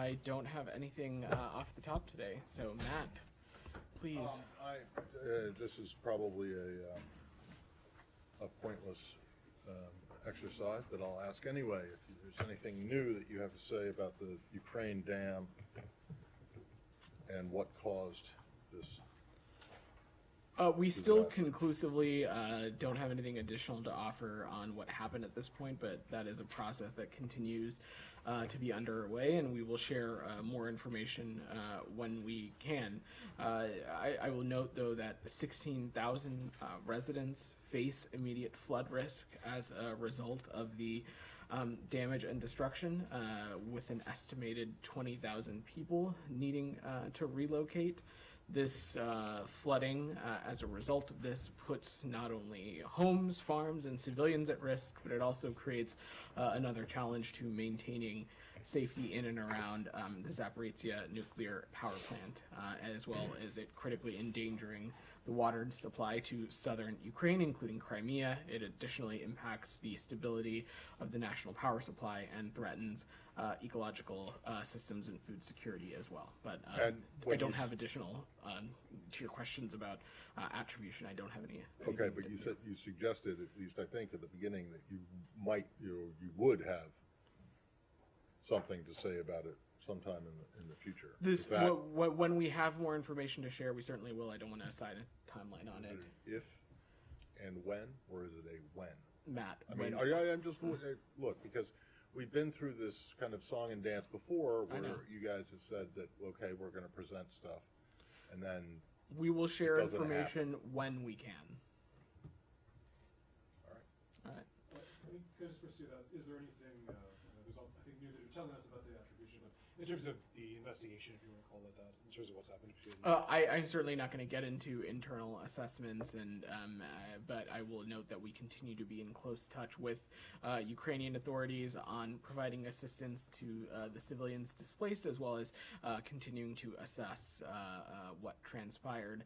I don't have anything off the top today. So Matt, please. This is probably a pointless exercise, but I'll ask anyway. If there's anything new that you have to say about the Ukraine dam and what caused this. We still conclusively don't have anything additional to offer on what happened at this point, but that is a process that continues to be underway, and we will share more information when we can. I will note, though, that 16,000 residents face immediate flood risk as a result of the damage and destruction, with an estimated 20,000 people needing to relocate. This flooding, as a result of this, puts not only homes, farms, and civilians at risk, but it also creates another challenge to maintaining safety in and around the Zaporizhzhia nuclear power plant, as well as it critically endangering the water supply to southern Ukraine, including Crimea. It additionally impacts the stability of the national power supply and threatens ecological systems and food security as well. But I don't have additional, to your questions about attribution, I don't have any. Okay, but you suggested, at least I think at the beginning, that you would have something to say about it sometime in the future. When we have more information to share, we certainly will. I don't want to assign a timeline on it. If and when, or is it a when? Matt, I'm just look, because we've been through this kind of song and dance before, where you guys have said that, okay, we're going to present stuff, and then we will share information when we can. All right. All right. Can I just pursue that? Is there anything, there's I think new that you're telling us about the attribution, but in terms of the investigation, if you want to call it that, in terms of what's happened? I'm certainly not going to get into internal assessments, and but I will note that we continue to be in close touch with Ukrainian authorities on providing assistance to the civilians displaced, as well as continuing to assess what transpired.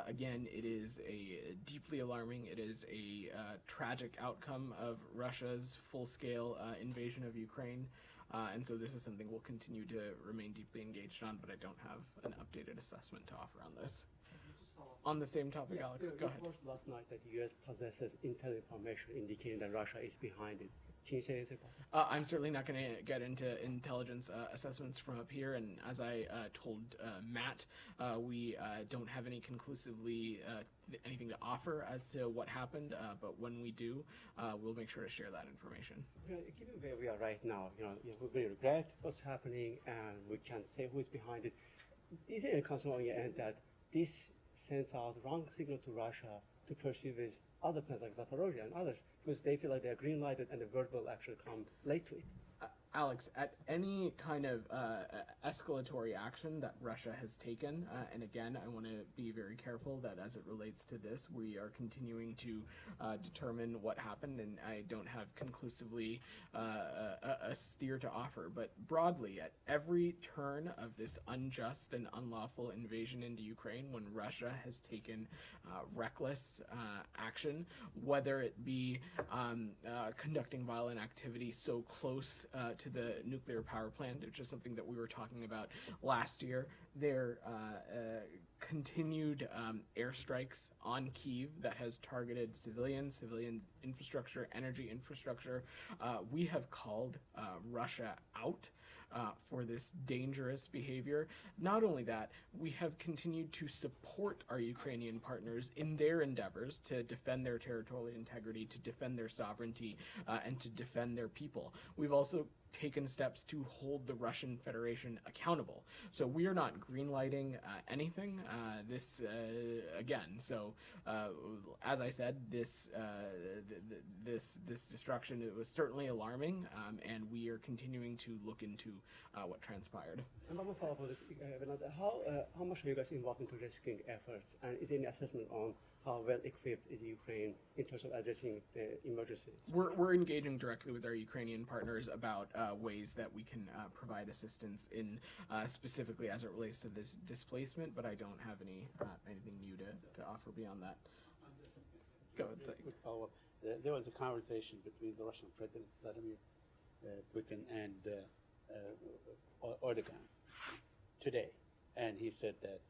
Again, it is a deeply alarming, it is a tragic outcome of Russia's full-scale invasion of Ukraine. And so this is something we'll continue to remain deeply engaged on, but I don't have an updated assessment to offer on this. On the same topic, Alex, go ahead. It was last night that the U.S. possesses intel information indicating that Russia is behind it. Can you say anything about that? I'm certainly not going to get into intelligence assessments from up here, and as I told Matt, we don't have any conclusively anything to offer as to what happened, but when we do, we'll make sure to share that information. Given where we are right now, we really regret what's happening, and we can't say who is behind it. Is there a concern on your end that this sends out wrong signal to Russia to pursue with other plans like Zaporozhye and others, because they feel like they're green-lighted and the word will actually come late to it? Alex, at any kind of escalatory action that Russia has taken, and again, I want to be very careful that as it relates to this, we are continuing to determine what happened, and I don't have conclusively a steer to offer. But broadly, at every turn of this unjust and unlawful invasion into Ukraine, when Russia has taken reckless action, whether it be conducting violent activity so close to the nuclear power plant, which is something that we were talking about last year, their continued airstrikes on Kyiv that has targeted civilian infrastructure, energy infrastructure. We have called Russia out for this dangerous behavior. Not only that, we have continued to support our Ukrainian partners in their endeavors to defend their territorial integrity, to defend their sovereignty, and to defend their people. We've also taken steps to hold the Russian Federation accountable. So we are not greenlighting anything. Again. So as I said, this destruction, it was certainly alarming, and we are continuing to look into what transpired. And one more follow-up on this. How much are you guys involved into rescuing efforts, and is there any assessment on how well equipped is Ukraine in terms of addressing the emergencies? We're engaging directly with our Ukrainian partners about ways that we can provide assistance in specifically as it relates to this displacement, but I don't have anything new to offer beyond that. Go ahead, say. Quick follow-up. There was a conversation between the Russian President Vladimir Putin and Erdogan today, and he said that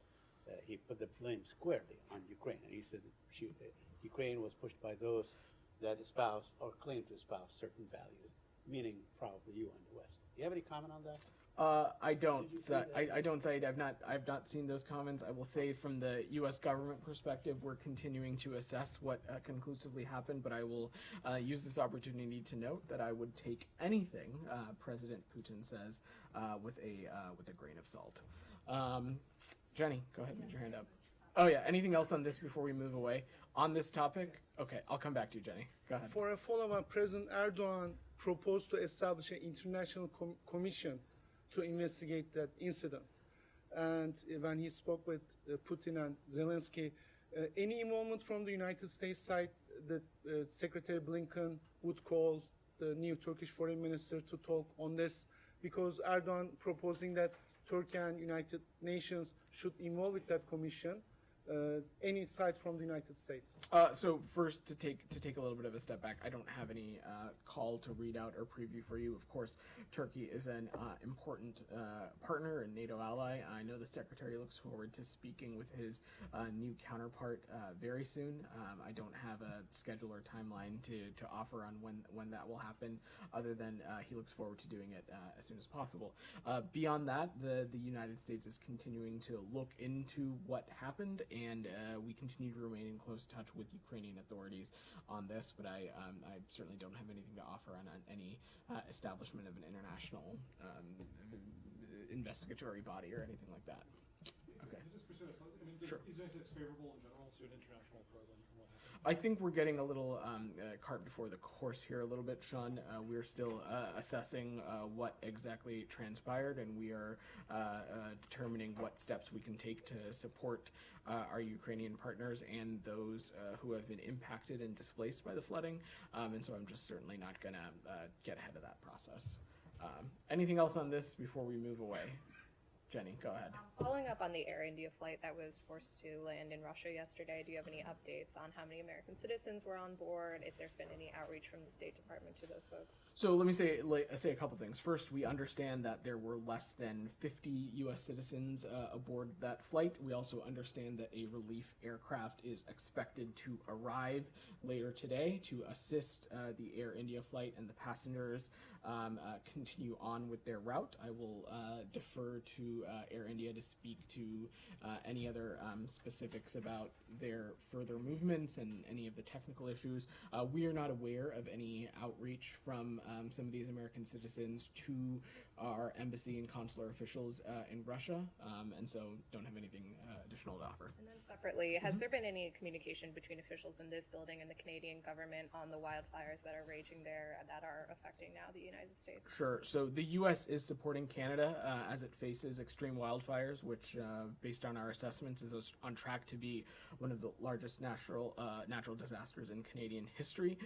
he put the blame squarely on Ukraine, and he said that Ukraine was pushed by those that espouse or claim to espouse certain values, meaning probably you and the West. Do you have any comment on that? I don't. Did you see that? I don't say it. I've not seen those comments. I will say from the U.S. government perspective, we're continuing to assess what conclusively happened. But I will use this opportunity to note that I would take anything President Putin says with a grain of salt. Jenny, go ahead, put your hand up. Oh yeah. Anything else on this before we move away on this topic? Okay, I'll come back to you, Jenny. Go ahead. For a follow-up, President Erdogan proposed to establish an international commission to investigate that incident. And when he spoke with Putin and Zelensky, any involvement from the United States side that Secretary Blinken would call the new Turkish foreign minister to talk on this, because Erdogan proposing that Turkey and United Nations should involve with that commission. Any side from the United States? So first, to take a little bit of a step back, I don't have any call to read out or preview for you. Of course, Turkey is an important partner and NATO ally. I know the Secretary looks forward to speaking with his new counterpart very soon. I don't have a schedule or timeline to offer on when that will happen, other than he looks forward to doing it as soon as possible. Beyond that, the United States is continuing to look into what happened, and we continue to remain in close touch with Ukrainian authorities on this, but I certainly don't have anything to offer on any establishment of an international investigatory body or anything like that. Okay. Can I just pursue this? I mean, Sure. is there anything that's favorable in general to an international program? I think we're getting a little cart before the horse here a little bit, Sean. We're still assessing what exactly transpired, and we are determining what steps we can take to support our Ukrainian partners and those who have been impacted and displaced by the flooding. And so I'm just certainly not going to get ahead of that process. Anything else on this before we move away? Jenny, go ahead. Following up on the Air India flight that was forced to land in Russia yesterday, do you have any updates on how many American citizens were on board, if there's been any outreach from the State Department to those folks? So let me say a couple things. First, we understand that there were less than 50 U.S. citizens aboard that flight. We also understand that a relief aircraft is expected to arrive later today to assist the Air India flight and the passengers continue on with their route. I will defer to Air India to speak to any other specifics about their further movements and any of the technical issues. We are not aware of any outreach from some of these American citizens to our embassy and consular officials in Russia, and so don't have anything additional to offer. And then separately, has there been any communication between officials in this building and the Canadian government on the wildfires that are raging there that are affecting now the United States? Sure. So the U.S. is supporting Canada as it faces extreme wildfires, which, based on our assessments, is on track to be one of the largest natural disasters in Canadian history.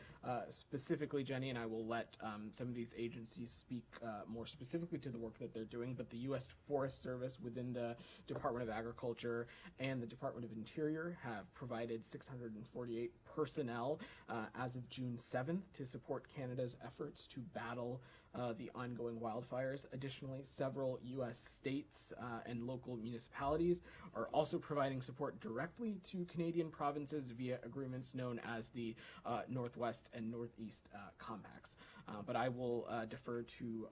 Specifically, Jenny, and I will let some of these agencies speak more specifically to the work that they're doing, but the U.S. Forest Service within the Department of Agriculture and the Department of Interior have provided 648 personnel as of June 7th to support Canada's efforts to battle the ongoing wildfires. Additionally, several U.S. states and local municipalities are also providing support directly to Canadian provinces via agreements known as the Northwest and Northeast Compacts. But I will defer to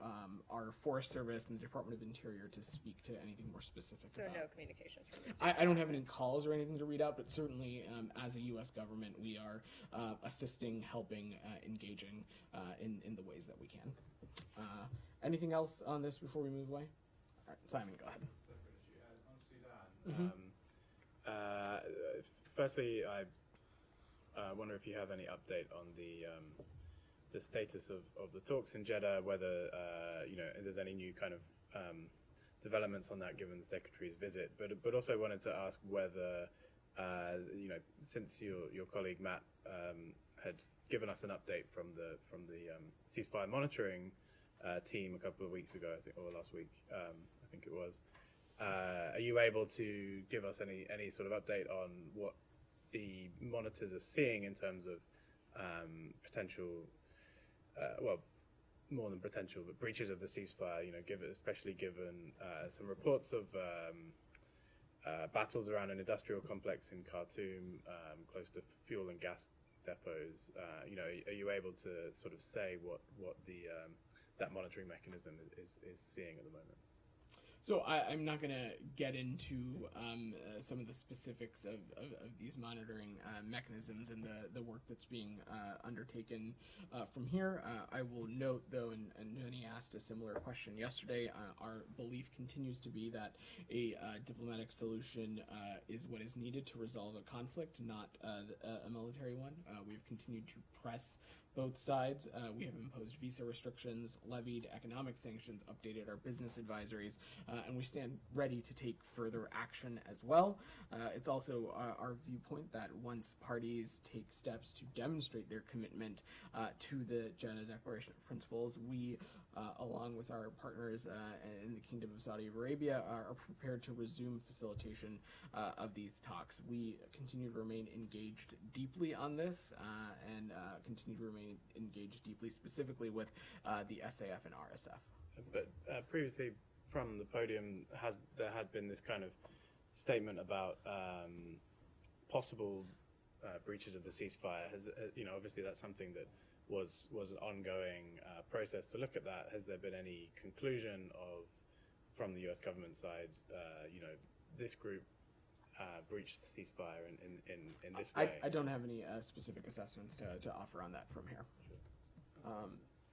our Forest Service and the Department of Interior to speak to anything more specific. So about. no communications from the I don't have any calls or anything to read out, but certainly as a U.S. government, we are assisting, helping, engaging in the ways that we can. Anything else on this before we move away? All right, Simon, go ahead. On Sudan, firstly, I wonder if you have any update on the status of the talks in Jeddah, whether if there's any new kind of developments on that given the Secretary's visit, but also wanted to ask whether since your colleague Matt had given us an update from the ceasefire monitoring team a couple of weeks ago, I think, or last week, I think it was. Are you able to give us any sort of update on what the monitors are seeing in terms of potential, more than potential, but breaches of the ceasefire. Especially given some reports of battles around an industrial complex in Khartoum, close to fuel and gas depots. Are you able to sort of say what the that monitoring mechanism is seeing at the moment? So I'm not going to get into some of the specifics of these monitoring mechanisms and the work that's being undertaken from here. I will note, though, and Jenny asked a similar question yesterday, our belief continues to be that a diplomatic solution is what is needed to resolve a conflict, not a military one. We've continued to press both sides. We have imposed visa restrictions, levied economic sanctions, updated our business advisories, and we stand ready to take further action as well. It's also our viewpoint that once parties take steps to demonstrate their commitment to the Jeddah Declaration of Principles, we, along with our partners in the Kingdom of Saudi Arabia, are prepared to resume facilitation of these talks. We continue to remain engaged deeply on this and continue to remain engaged deeply, specifically with the SAF and RSF. But previously, from the podium, there had been this kind of statement about possible breaches of the ceasefire. Obviously that's something that was an ongoing process to look at that. Has there been any conclusion from the U.S. government side? This group breached the ceasefire in this way. I don't have any specific assessments to offer on that from here.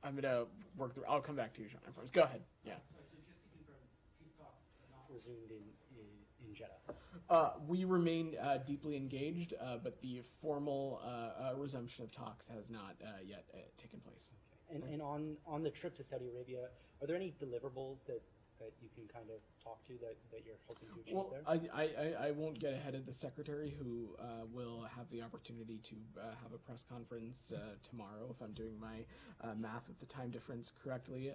I'm going to work through. I'll come back to you, Sean. I promise. Go ahead. Yeah. So just to confirm, peace talks are not resumed in Jeddah. We remain deeply engaged, but the formal resumption of talks has not yet taken place. And on the trip to Saudi Arabia, are there any deliverables that you can kind of talk to that you're hoping to achieve there? I won't get ahead of the secretary, who will have the opportunity to have a press conference tomorrow, if I'm doing my math with the time difference correctly,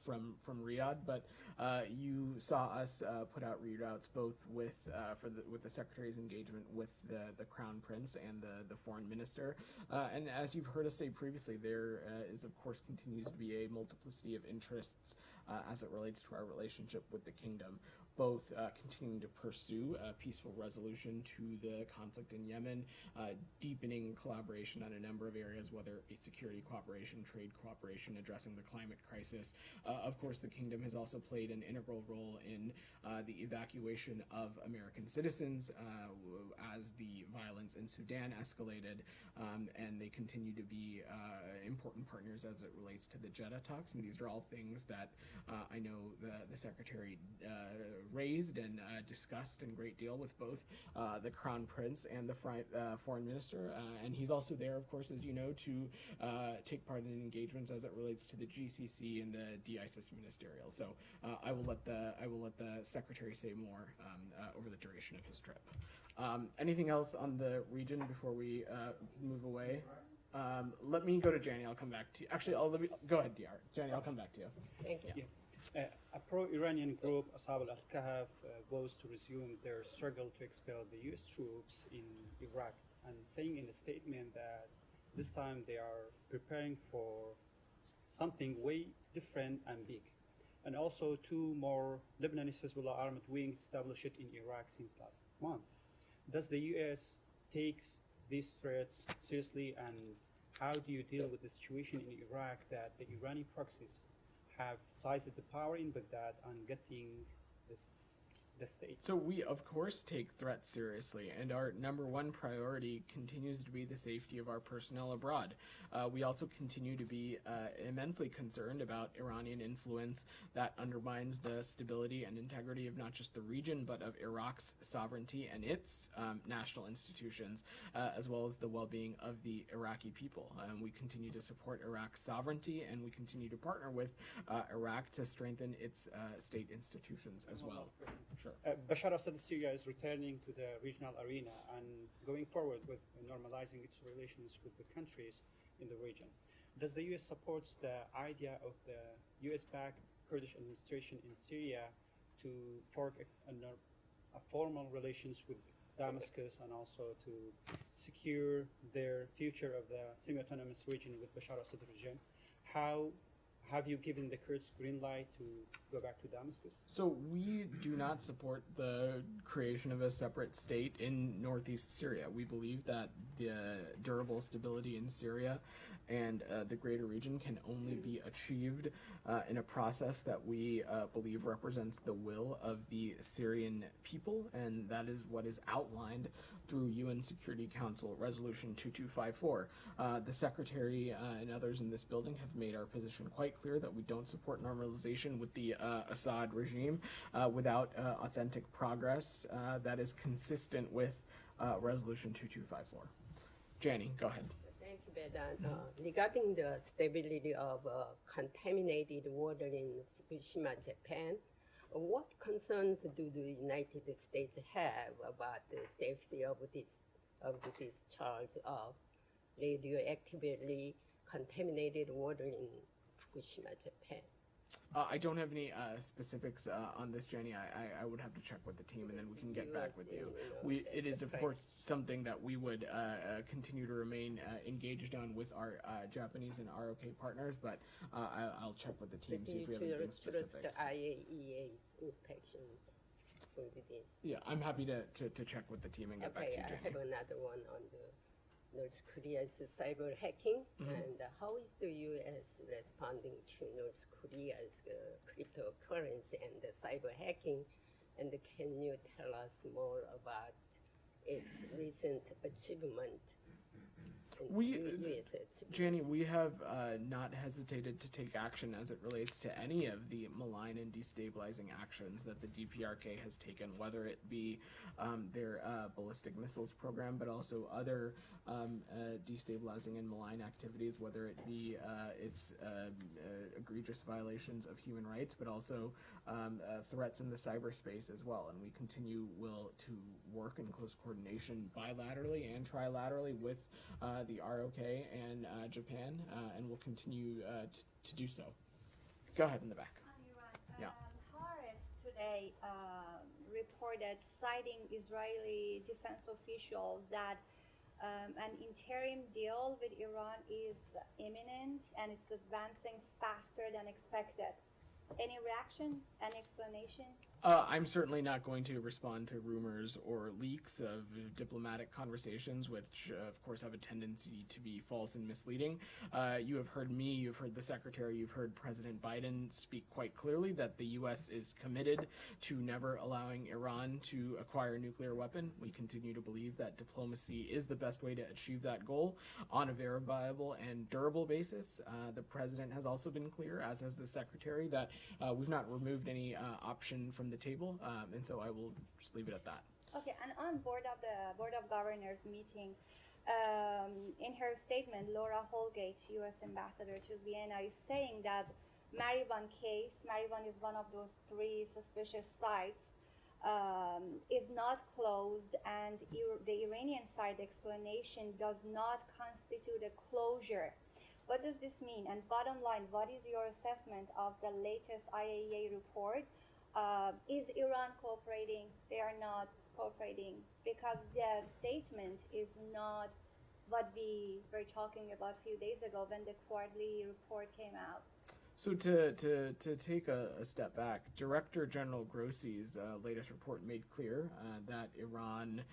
from Riyadh. But you saw us put out readouts both with the secretary's engagement with the Crown Prince and the foreign minister. And as you've heard us say previously, there is, of course, continues to be a multiplicity of interests as it relates to our relationship with the kingdom, both continuing to pursue a peaceful resolution to the conflict in Yemen, deepening collaboration on a number of areas, whether a security cooperation, trade cooperation, addressing the climate crisis. Of course, the kingdom has also played an integral role in the evacuation of American citizens as the violence in Sudan escalated, and they continue to be important partners as it relates to the Jeddah talks. And these are all things that I know the Secretary raised and discussed in great deal with both the Crown Prince and the Foreign Minister. And he's also there, of course, as you know, to take part in engagements as it relates to the GCC and the de-ISIS ministerial. So I will let the Secretary say more over the duration of his trip. Anything else on the region before we move away? Let me go to Jani. I'll come back to you. Actually, go ahead, DR. Jani, I'll come back to you. Thank you. Yeah. A pro-Iranian group, Ashab al-Kahf, vows to resume their struggle to expel the U.S. troops in Iraq, and saying in a statement that this time they are preparing for something way different and big. And also 2 more Lebanese Hezbollah armed wings established in Iraq since last month. Does the U.S. take these threats seriously, and how do you deal with the situation in Iraq that the Iranian proxies have seized the power in Baghdad on getting the state? So we, of course, take threats seriously, and our number one priority continues to be the safety of our personnel abroad. We also continue to be immensely concerned about Iranian influence that undermines the stability and integrity of not just the region, but of Iraq's sovereignty and its national institutions, as well as the well-being of the Iraqi people. We continue to support Iraq's sovereignty, and we continue to partner with Iraq to strengthen its state institutions as well. Sure. Bashar Assad Syria is returning to the regional arena and going forward with normalizing its relations with the countries in the region. Does the U.S. support the idea of the U.S.-backed Kurdish administration in Syria to forge a formal relations with Damascus and also to secure their future of the semi-autonomous region with Bashar Assad regime? How have you given the Kurds green light to go back to Damascus? So we do not support the creation of a separate state in northeast Syria. We believe that the durable stability in Syria and the greater region can only be achieved in a process that we believe represents the will of the Syrian people, and that is what is outlined through UN Security Council Resolution 2254. The Secretary and others in this building have made our position quite clear that we don't support normalization with the Assad regime without authentic progress that is consistent with Resolution 2254. Janie, go ahead. Thank you, Vedant. Regarding the stability of contaminated water in Fukushima, Japan, what concerns do the United States have about the safety of this charge of radioactively contaminated water in Fukushima, Japan? I don't have any specifics on this, Jenny. I would have to check with the team, and then we can get back with you. It is, of course, something that we would continue to remain engaged on with our Japanese and ROK partners, but I'll check with the team, see if we have anything specific. The IAEA's inspections into this. Yeah, I'm happy to check with the team and get back to you, Jenny. I have another one on the North Korea's cyber hacking, and how is the U.S. responding to North Korea's cryptocurrency and the cyber hacking? And can you tell us more about its recent achievement? Janie, we have not hesitated to take action as it relates to any of the malign and destabilizing actions that the DPRK has taken, whether it be their ballistic missiles program, but also other destabilizing and malign activities, whether it be its egregious violations of human rights, but also threats in the cyberspace as well. And we continue to work in close coordination bilaterally and trilaterally with the ROK and Japan, and will continue to do so. Go ahead in the back. Yeah. Haaretz today reported, citing Israeli defense officials, that an interim deal with Iran is imminent and it's advancing faster than expected. Any reaction? Any explanation? I'm certainly not going to respond to rumors or leaks of diplomatic conversations, which, of course, have a tendency to be false and misleading. You have heard me, you've heard the Secretary, you've heard President Biden speak quite clearly that the U.S. is committed to never allowing Iran to acquire a nuclear weapon. We continue to believe that diplomacy is the best way to achieve that goal on a verifiable and durable basis. The President has also been clear, as has the Secretary, that we've not removed any option from the table, and so I will just leave it at that. Okay, and on Board of Governors meeting, in her statement, Laura Holgate, U.S. Ambassador to Vienna, is saying that Marivan case, Marivan is one of those 3 suspicious sites, is not closed, and the Iranian side explanation does not constitute a closure. What does this mean? And bottom line, what is your assessment of the latest IAEA report? Is Iran cooperating? They are not cooperating, because the statement is not what we were talking about a few days ago when the quarterly report came out. So to take a step back, Director General Grossi's latest report made clear that Iran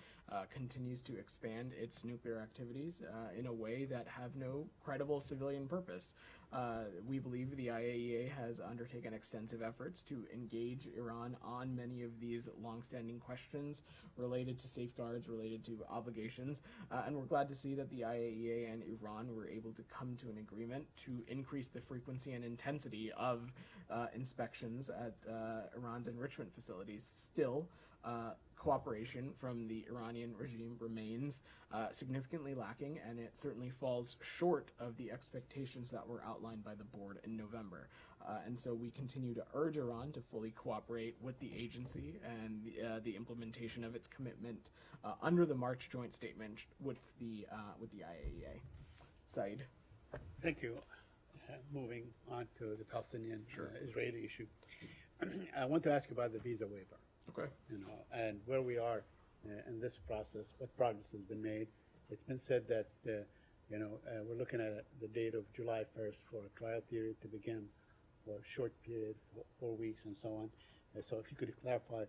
continues to expand its nuclear activities in a way that have no credible civilian purpose. We believe the IAEA has undertaken extensive efforts to engage Iran on many of these longstanding questions related to safeguards, related to obligations, and we're glad to see that the IAEA and Iran were able to come to an agreement to increase the frequency and intensity of inspections at Iran's enrichment facilities. Still, cooperation from the Iranian regime remains significantly lacking, and it certainly falls short of the expectations that were outlined by the board in November. And so we continue to urge Iran to fully cooperate with the agency and the implementation of its commitment under the March joint statement with the IAEA. Said. Thank you. Moving on to the Palestinian-Israeli issue, I want to ask you about the visa waiver. Okay. And where we are in this process, what progress has been made. It's been said that we're looking at the date of July 1st for a trial period to begin for a short period, 4 weeks and so on. So if you could clarify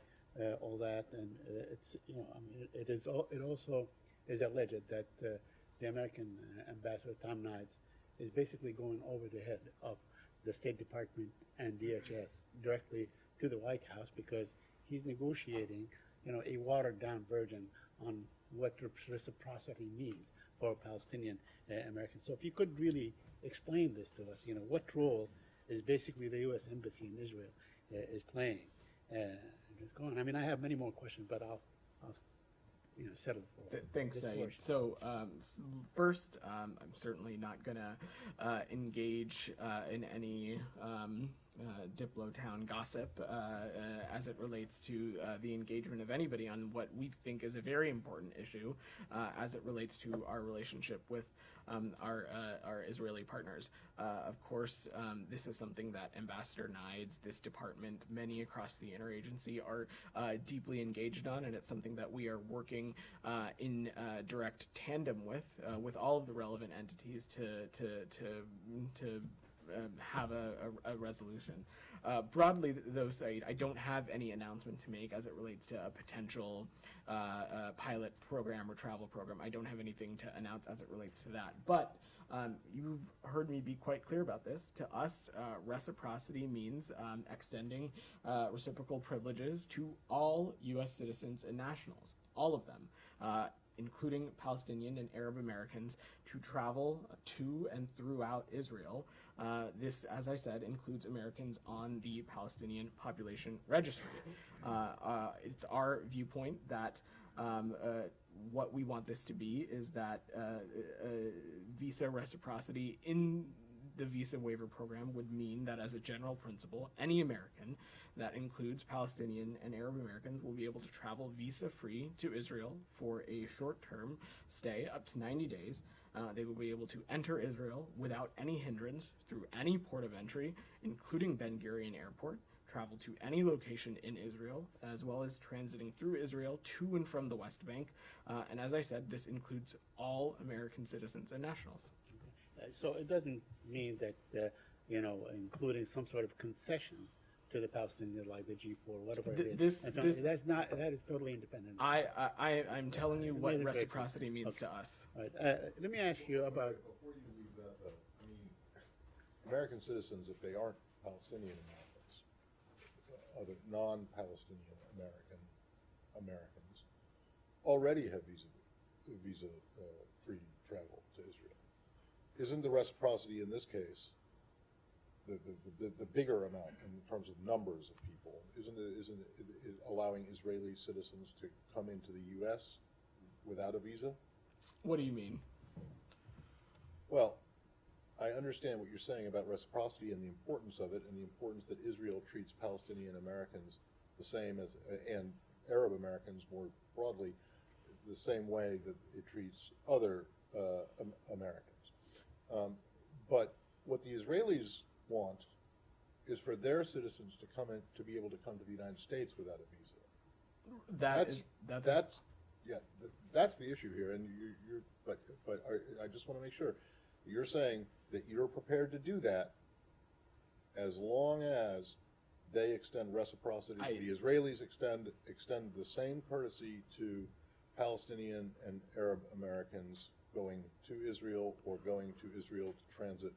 all that, and it's, you know, I mean, it also is alleged that the American ambassador Tom Nides is basically going over the head of the State Department and DHS directly to the White House because he's negotiating, you know, a watered-down version on what reciprocity means for Palestinian Americans. So if you could really explain this to us, you know, what role is basically the U.S. Embassy in Israel is playing. Just go on. I mean, I have many more questions, but I'll you know, settle for Thanks, this Saeed. portion. So first, I'm certainly not going to engage in any Diplo-town gossip as it relates to the engagement of anybody on what we think is a very important issue as it relates to our relationship with our Israeli partners. Of course, this is something that Ambassador Nides, this department, many across the interagency are deeply engaged on, and it's something that we are working in direct tandem with all of the relevant entities to have a resolution. Broadly, though, Saeed, I don't have any announcement to make as it relates to a potential pilot program or travel program. I don't have anything to announce as it relates to that. But you've heard me be quite clear about this. To us, reciprocity means extending reciprocal privileges to all U.S. citizens and nationals, all of them, including Palestinian and Arab Americans, to travel to and throughout Israel. This, as I said, includes Americans on the Palestinian population registry. It's our viewpoint that what we want this to be is that visa reciprocity in the visa waiver program would mean that, as a general principle, any American, that includes Palestinian and Arab Americans, will be able to travel visa-free to Israel for a short-term stay up to 90 days. They will be able to enter Israel without any hindrance through any port of entry, including Ben Gurion Airport, travel to any location in Israel, as well as transiting through Israel to and from the West Bank. And as I said, this includes all American citizens and nationals. So it doesn't mean that, you know, including some sort of concessions to the Palestinians, like the G4, whatever it is. That is totally independent. I'm telling you what reciprocity means to us. All right. Let me ask you about. Before you leave that, though, I mean, American citizens, if they aren't Palestinian Americans, other non-Palestinian Americans, already have visa-free travel to Israel. Isn't the reciprocity in this case the bigger amount in terms of numbers of people? Isn't it allowing Israeli citizens to come into the U.S. without a visa? What do you mean? Well, I understand what you're saying about reciprocity and the importance of it, and the importance that Israel treats Palestinian Americans the same as, and Arab Americans more broadly, the same way that it treats other Americans. But what the Israelis want is for their citizens to come in, to be able to come to the United States without a visa. That's the issue here. And I just want to make sure you're saying that you're prepared to do that as long as they extend reciprocity. The Israelis extend the same courtesy to Palestinian and Arab Americans going to Israel or going to Israel to transit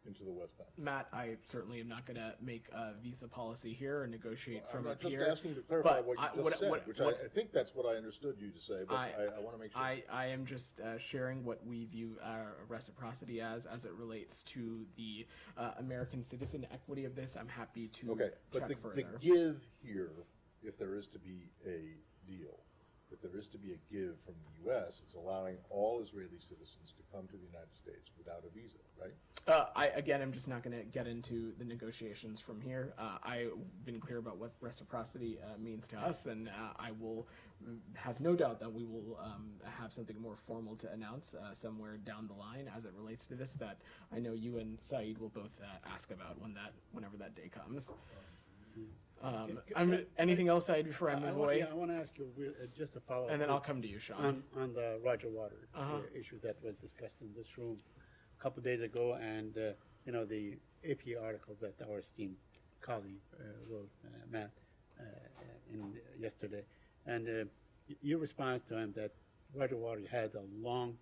into the West Bank. Matt, I certainly am not going to make a visa policy here or negotiate from I'm up just here. asking to clarify but what you just said, which I think that's what I understood you to say, but I want to make sure. I am just sharing what we view reciprocity as it relates to the American citizen equity of this. I'm happy to check further. The give here, if there is to be a deal, if there is to be a give from the U.S., is allowing all Israeli citizens to come to the United States without a visa, right? I'm just not going to get into the negotiations from here. I've been clear about what reciprocity means to us, and I will have no doubt that we will have something more formal to announce somewhere down the line as it relates to this that I know you and Saeed will both ask about whenever that day comes. Anything else, Saeed, before I move away? I want to ask you just a follow-up. And then I'll come to you, Sean. On the Roger Water issue that was discussed in this room a couple of days ago, and the AP article that our esteemed colleague wrote, Matt, yesterday. And your response to him that Whitewater had a long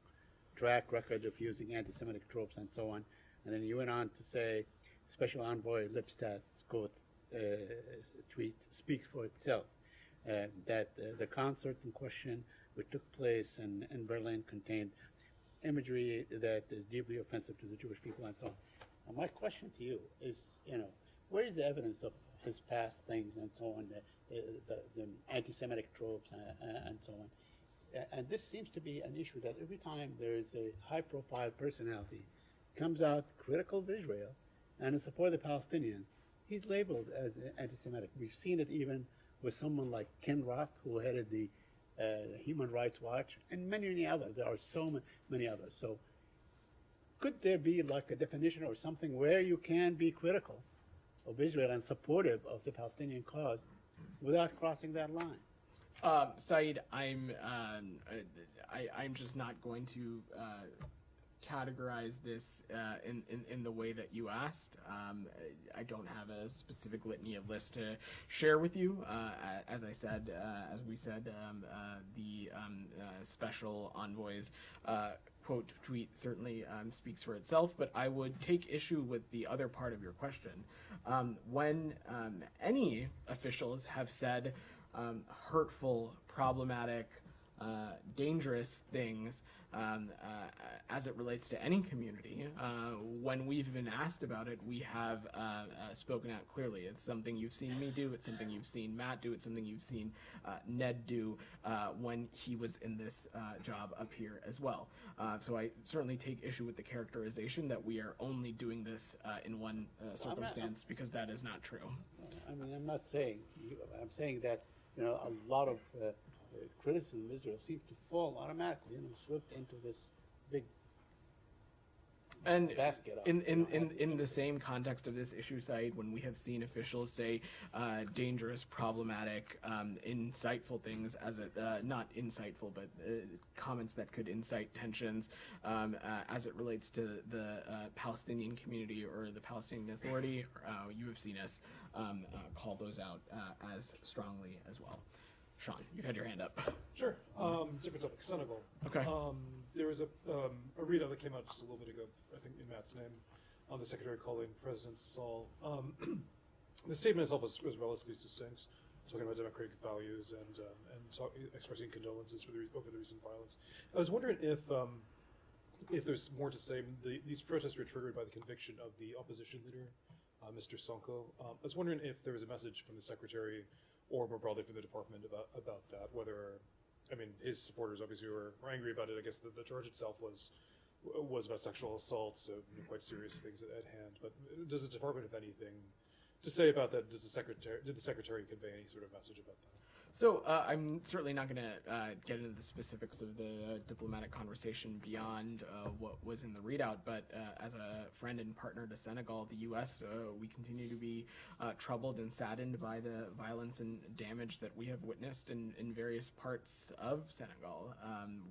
track record of using anti-Semitic tropes and so on. And then you went on to say, Special Envoy Lipstadt's quote, tweet speaks for itself, that the concert in question, which took place in Berlin, contained imagery that is deeply offensive to the Jewish people and so on. And my question to you is, where is the evidence of his past things and so on, the anti-Semitic tropes and so on? And this seems to be an issue that every time there is a high-profile personality comes out critical of Israel and in support of the Palestinians, he's labeled as anti-Semitic. We've seen it even with someone like Ken Roth, who headed the Human Rights Watch, and many others. There are so many others. So could there be like a definition or something where you can be critical of Israel and supportive of the Palestinian cause without crossing that line? Saeed, I'm just not going to categorize this in the way that you asked. I don't have a specific litany of lists to share with you. As we said, the special envoy's quote tweet certainly speaks for itself, but I would take issue with the other part of your question. When any officials have said hurtful, problematic, dangerous things as it relates to any community, when we've been asked about it, we have spoken out clearly. It's something you've seen me do, it's something you've seen Matt do, it's something you've seen Ned do when he was in this job up here as well. So I certainly take issue with the characterization that we are only doing this in one circumstance, because that is not true. I mean, I'm not saying, I'm saying that, a lot of criticism of Israel seems to fall automatically, swept into this big and basket. In the same context of this issue, Saeed, when we have seen officials say dangerous, problematic, insightful things, not insightful, but comments that could incite tensions as it relates to the Palestinian community or the Palestinian Authority, you have seen us call those out as strongly as well. Sean, you had your hand up. Sure. Different topic. Senegal. Okay. There was a readout that came out just a little bit ago, I think in Matt's name, on the Secretary calling President Sall. The statement itself was relatively succinct, talking about democratic values and expressing condolences over the recent violence. I was wondering if there's more to say. These protests were triggered by the conviction of the opposition leader, Mr. Sonko. I was wondering if there was a message from the Secretary or more broadly from the department about that, whether, I mean, his supporters obviously were angry about it. I guess the charge itself was about sexual assault, so quite serious things at hand. But does the department have anything to say about that? Did the secretary convey any sort of message about that? So I'm certainly not going to get into the specifics of the diplomatic conversation beyond what was in the readout, but as a friend and partner to Senegal, the U.S., we continue to be troubled and saddened by the violence and damage that we have witnessed in various parts of Senegal.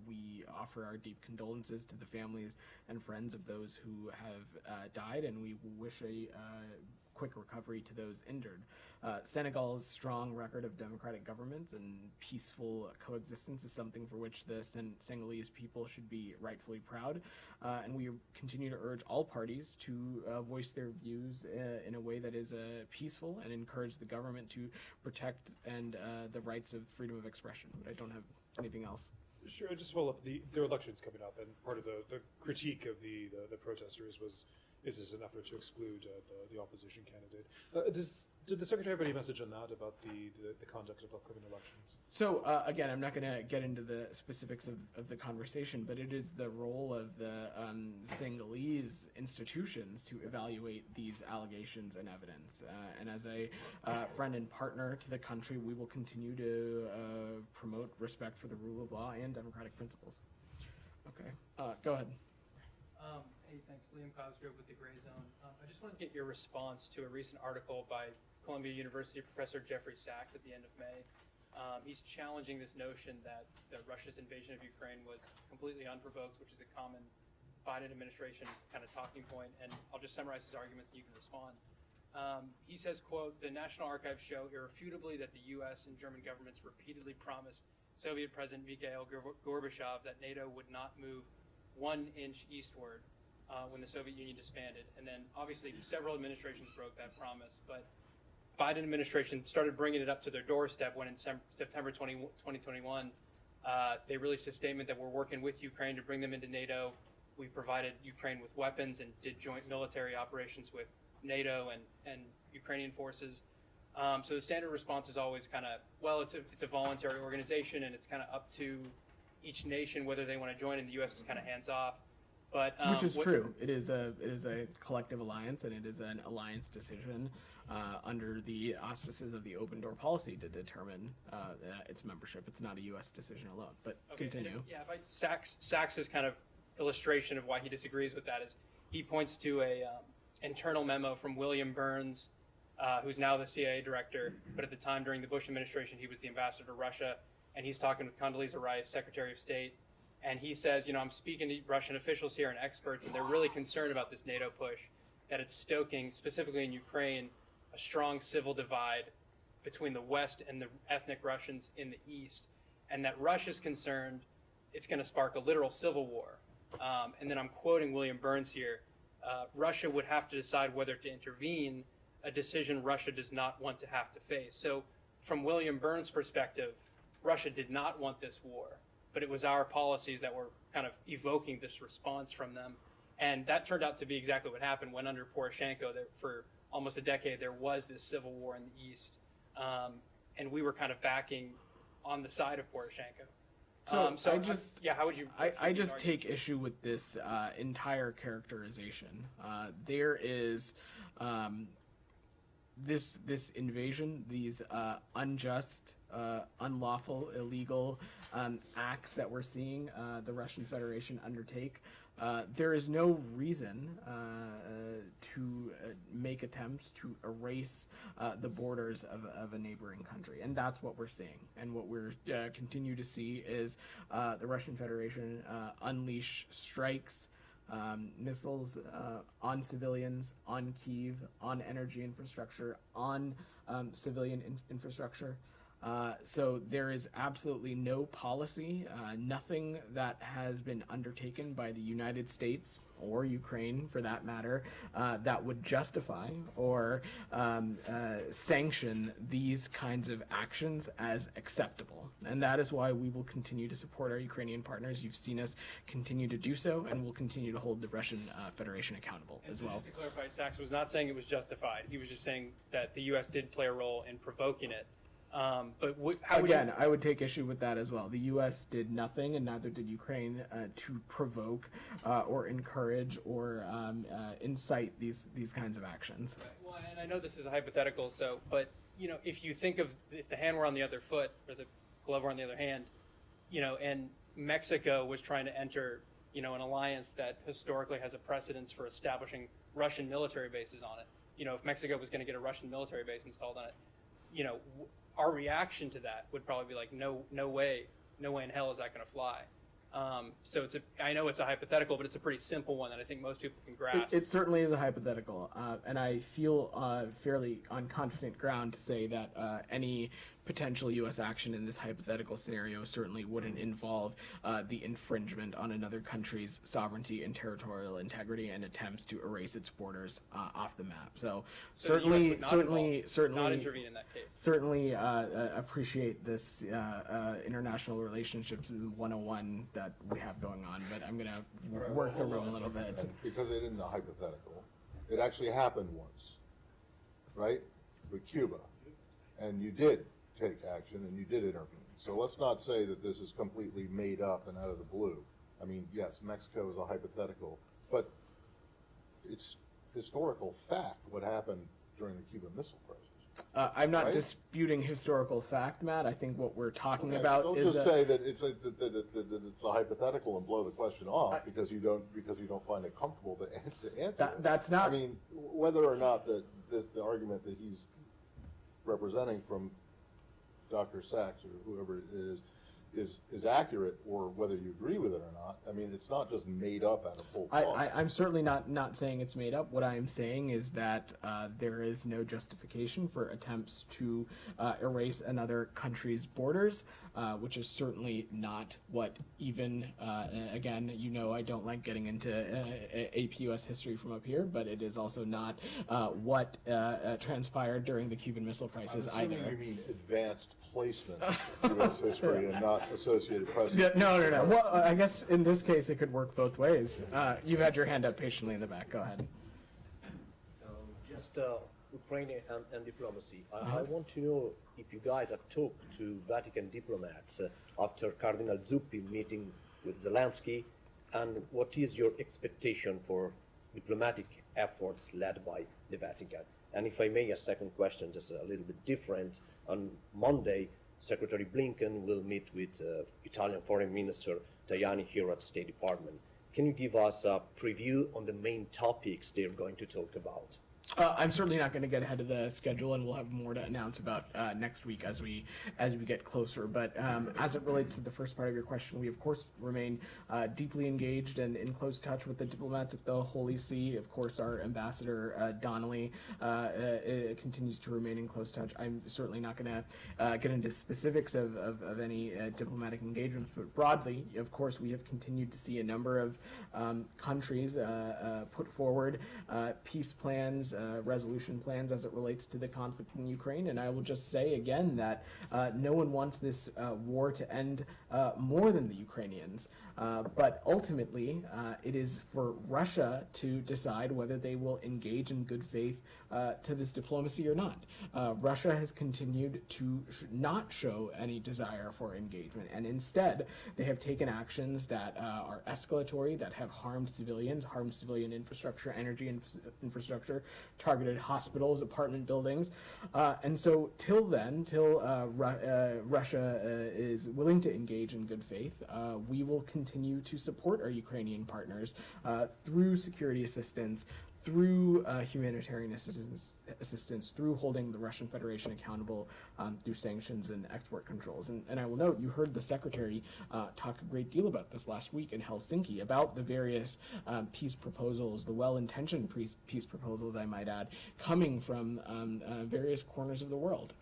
We offer our deep condolences to the families and friends of those who have died, and we wish a quick recovery to those injured. Senegal's strong record of democratic government and peaceful coexistence is something for which the Senegalese people should be rightfully proud, and we continue to urge all parties to voice their views in a way that is peaceful and encourage the government to protect the rights of freedom of expression. But I don't have anything else. Sure, just follow up. Their election's coming up, and part of the critique of the protesters is this an effort to exclude the opposition candidate. Did the Secretary have any message on that about the conduct of upcoming elections? So again, I'm not going to get into the specifics of the conversation, but it is the role of the Senegalese institutions to evaluate these allegations and evidence. And as a friend and partner to the country, we will continue to promote respect for the rule of law and democratic principles. Okay, go ahead. Hey, thanks. Liam Cosgrove with the Gray Zone. I just wanted to get your response to a recent article by Columbia University professor Jeffrey Sachs at the end of May. He's challenging this notion that Russia's invasion of Ukraine was completely unprovoked, which is a common Biden administration kind of talking point, and I'll just summarize his arguments and you can respond. He says, quote, "The National Archives show irrefutably that the U.S. and German governments repeatedly promised Soviet President Mikhail Gorbachev that NATO would not move 1 inch eastward when the Soviet Union disbanded." And then obviously several administrations broke that promise, but Biden administration started bringing it up to their doorstep when in September 2021, they released a statement that we're working with Ukraine to bring them into NATO. We provided Ukraine with weapons and did joint military operations with NATO and Ukrainian forces. So the standard response is always kind of, well, it's a voluntary organization and it's kind of up to each nation whether they want to join, and the U.S. is kind of hands off. But which is true. It is a collective alliance, and it is an alliance decision under the auspices of the open door policy to determine its membership. It's not a U.S. decision alone. But okay, continue. Sachs's kind of illustration of why he disagrees with that is he points to a internal memo from William Burns, who's now the CIA director, but at the time during the Bush administration he was the ambassador to Russia, and he's talking with Condoleezza Rice, Secretary of State. And he says, I'm speaking to Russian officials here and experts, and they're really concerned about this NATO push, that it's stoking, specifically in Ukraine, a strong civil divide between the West and the ethnic Russians in the East, and that Russia's concerned it's going to spark a literal civil war. And then I'm quoting William Burns here, Russia would have to decide whether to intervene, a decision Russia does not want to have to face. So from William Burns' perspective, Russia did not want this war, but it was our policies that were kind of evoking this response from them. And that turned out to be exactly what happened when under Poroshenko, that for almost a decade, there was this civil war in the East. And we were kind of backing on the side of Poroshenko. How would you? I just take issue with this entire characterization. There is this invasion, these unjust, unlawful, illegal acts that we're seeing the Russian Federation undertake. There is no reason to make attempts to erase the borders of a neighboring country, and that's what we're seeing. And what we're continue to see is the Russian Federation unleash strikes, missiles on civilians, on Kyiv, on energy infrastructure, on civilian infrastructure. So there is absolutely no policy, nothing that has been undertaken by the United States or Ukraine, for that matter, that would justify or sanction these kinds of actions as acceptable. And that is why we will continue to support our Ukrainian partners. You've seen us continue to do so, and we'll continue to hold the Russian Federation accountable as well. Just to clarify, Sachs was not saying it was justified. He was just saying that the U.S. did play a role in provoking it. I would take issue with that as well. The U.S. did nothing, and neither did Ukraine, to provoke or encourage or incite these kinds of actions. Well, and I know this is a hypothetical, but if you think of if the hand were on the other foot or the glove were on the other hand, and Mexico was trying to enter, an alliance that historically has a precedence for establishing Russian military bases on it. If Mexico was going to get a Russian military base installed on it, our reaction to that would probably be like, no way in hell is that going to fly. So I know it's a hypothetical, but it's a pretty simple one that I think most people can grasp. It certainly is a hypothetical, and I feel fairly on confident ground to say that any potential U.S. action in this hypothetical scenario certainly wouldn't involve the infringement on another country's sovereignty and territorial integrity and attempts to erase its borders off the map. So certainly not intervene in that case. Certainly appreciate this international relationships 101 that we have going on, but I'm going to work the room a little bit. Because it isn't a hypothetical. It actually happened once, right, with Cuba, and you did take action and you did intervene. So let's not say that this is completely made up and out of the blue. I mean, yes, Mexico is a hypothetical, but it's historical fact what happened during the Cuban Missile Crisis. I'm not disputing historical fact, Matt. I think what we're talking about don't is just say that it's a hypothetical and blow the question off because you don't find it comfortable to answer it. That's not. I mean, whether or not the argument that he's representing from Dr. Sachs or whoever it is is accurate, or whether you agree with it or not. I mean, it's not just made up out of whole cloth. I'm certainly not saying it's made up. What I am saying is that there is no justification for attempts to erase another country's borders, which is certainly not what even, again, you know I don't like getting into AP US history from up here, but it is also not what transpired during the Cuban Missile Crisis I'm assuming either. you mean advanced placement in U.S. history and not associated precedent. No. Well, I guess in this case it could work both ways. You've had your hand up patiently in the back. Go ahead. Just Ukraine and diplomacy. I want to know if you guys have talked to Vatican diplomats after Cardinal Zuppi meeting with Zelensky, and what is your expectation for diplomatic efforts led by the Vatican? And if I may, a second question, just a little bit different. On Monday, Secretary Blinken will meet with Italian Foreign Minister Tajani here at State Department. Can you give us a preview on the main topics they're going to talk about? I'm certainly not going to get ahead of the schedule, and we'll have more to announce about next week as we get closer. But as it relates to the first part of your question, we of course remain deeply engaged and in close touch with the diplomats at the Holy See. Of course, our ambassador Donnelly continues to remain in close touch. I'm certainly not going to get into specifics of any diplomatic engagements, but broadly, of course, we have continued to see a number of countries put forward peace plans. Resolution plans as it relates to the conflict in Ukraine. And I will just say again that no one wants this war to end more than the Ukrainians. But ultimately, it is for Russia to decide whether they will engage in good faith to this diplomacy or not. Russia has continued to not show any desire for engagement, and instead they have taken actions that are escalatory, that have harmed civilians, harmed civilian infrastructure, energy infrastructure, targeted hospitals, apartment buildings. And so till Russia is willing to engage in good faith, we will continue to support our Ukrainian partners through security assistance, through humanitarian assistance, through holding the Russian Federation accountable through sanctions and export controls. And I will note, you heard the Secretary talk a great deal about this last week in Helsinki, about the various peace proposals, the well-intentioned peace proposals, I might add, coming from various corners of the world.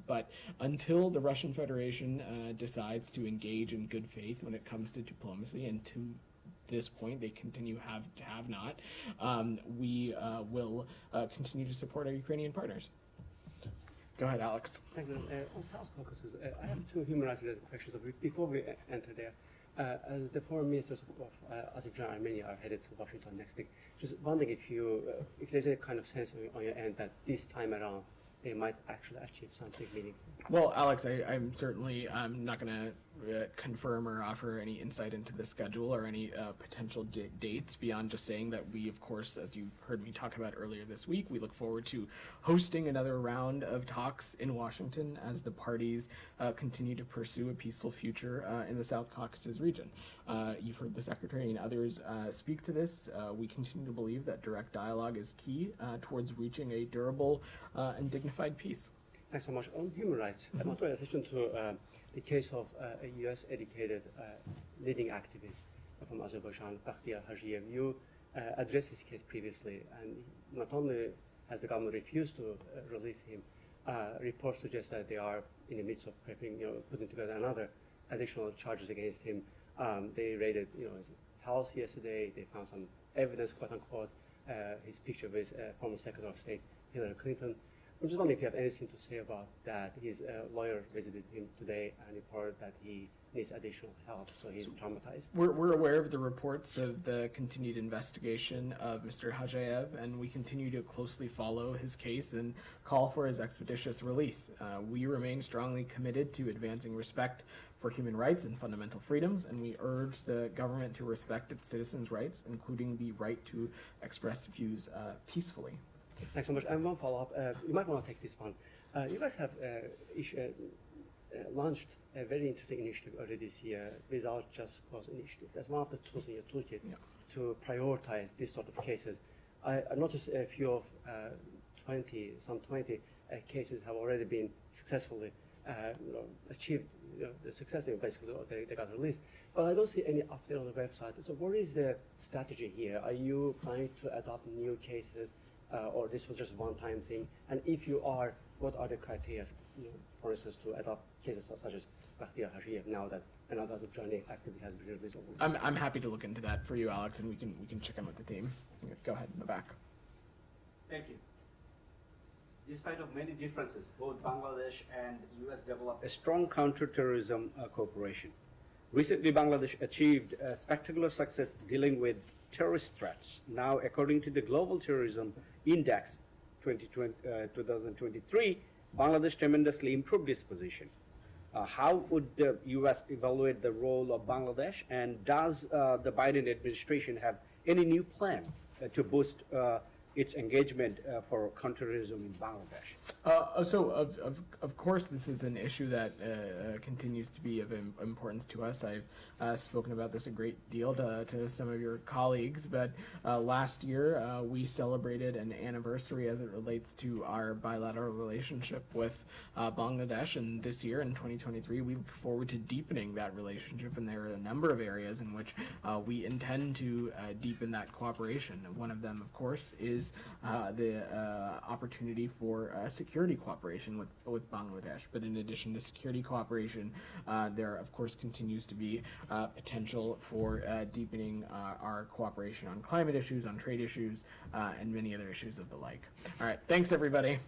But until the Russian Federation decides to engage in good faith when it comes to diplomacy, and to this point they continue to have not, we will continue to support our Ukrainian partners. Go ahead, Alex. Thank you. On South Caucasus, I have two human rights related questions. Before we enter there, as the foreign ministers of Azerbaijan and Armenia are headed to Washington next week, just wondering if there's any kind of sense on your end that this time around they might actually achieve something meaningful. Well, Alex, I'm certainly not going to confirm or offer any insight into the schedule or any potential dates beyond just saying that we, of course, as you heard me talk about earlier this week, we look forward to hosting another round of talks in Washington as the parties continue to pursue a peaceful future in the South Caucasus region. You've heard the Secretary and others speak to this. We continue to believe that direct dialogue is key towards reaching a durable and dignified peace. Thanks so much. On human rights, I want to draw attention to the case of a U.S.-educated leading activist from Azerbaijan, Bakhtiar Hajiev. You addressed his case previously, and not only has the government refused to release him, reports suggest that they are in the midst of preparing, putting together another additional charges against him. They raided, his house yesterday. They found some evidence, quote unquote, his picture with former Secretary of State Hillary Clinton. I'm just wondering if you have anything to say about that. His lawyer visited him today and reported that he needs additional help, so he's traumatized. We're aware of the reports of the continued investigation of Mr. Hajiev, and we continue to closely follow his case and call for his expeditious release. We remain strongly committed to advancing respect for human rights and fundamental freedoms, and we urge the government to respect its citizens' rights, including the right to express views peacefully. Thanks so much. And one follow-up. You might want to take this one. You guys have launched a very interesting initiative earlier this year, Without Just Cause initiative. That's one of the tools in your toolkit to prioritize this sort of cases. I noticed a few of 20 cases have already been successfully achieved the success. Basically, they got released. But I don't see any update on the website. So what is the strategy here? Are you planning to adopt new cases, or this was just one-time thing? And if you are, what are the criteria, for instance, to adopt cases such as Bakhtiar Hashiyev now that another journey activist has been released? I'm happy to look into that for you, Alex, and we can check in with the team. Go ahead in the back. Thank you. Despite of many differences, both Bangladesh and U.S. developed a strong counterterrorism cooperation. Recently, Bangladesh achieved a spectacular success dealing with terrorist threats. Now, according to the Global Terrorism Index 2023, Bangladesh tremendously improved its position. How would the U.S. evaluate the role of Bangladesh, and does the Biden administration have any new plan to boost its engagement for counterterrorism in Bangladesh? So, of course, this is an issue that continues to be of importance to us. I've spoken about this a great deal to some of your colleagues, but last year we celebrated an anniversary as it relates to our bilateral relationship with Bangladesh, and this year, in 2023, we look forward to deepening that relationship, and there are a number of areas in which we intend to deepen that cooperation. One of them, of course, is the opportunity for security cooperation with Bangladesh. But in addition to security cooperation, there of course continues to be potential for deepening our cooperation on climate issues, on trade issues, and many other issues of the like. All right, thanks everybody.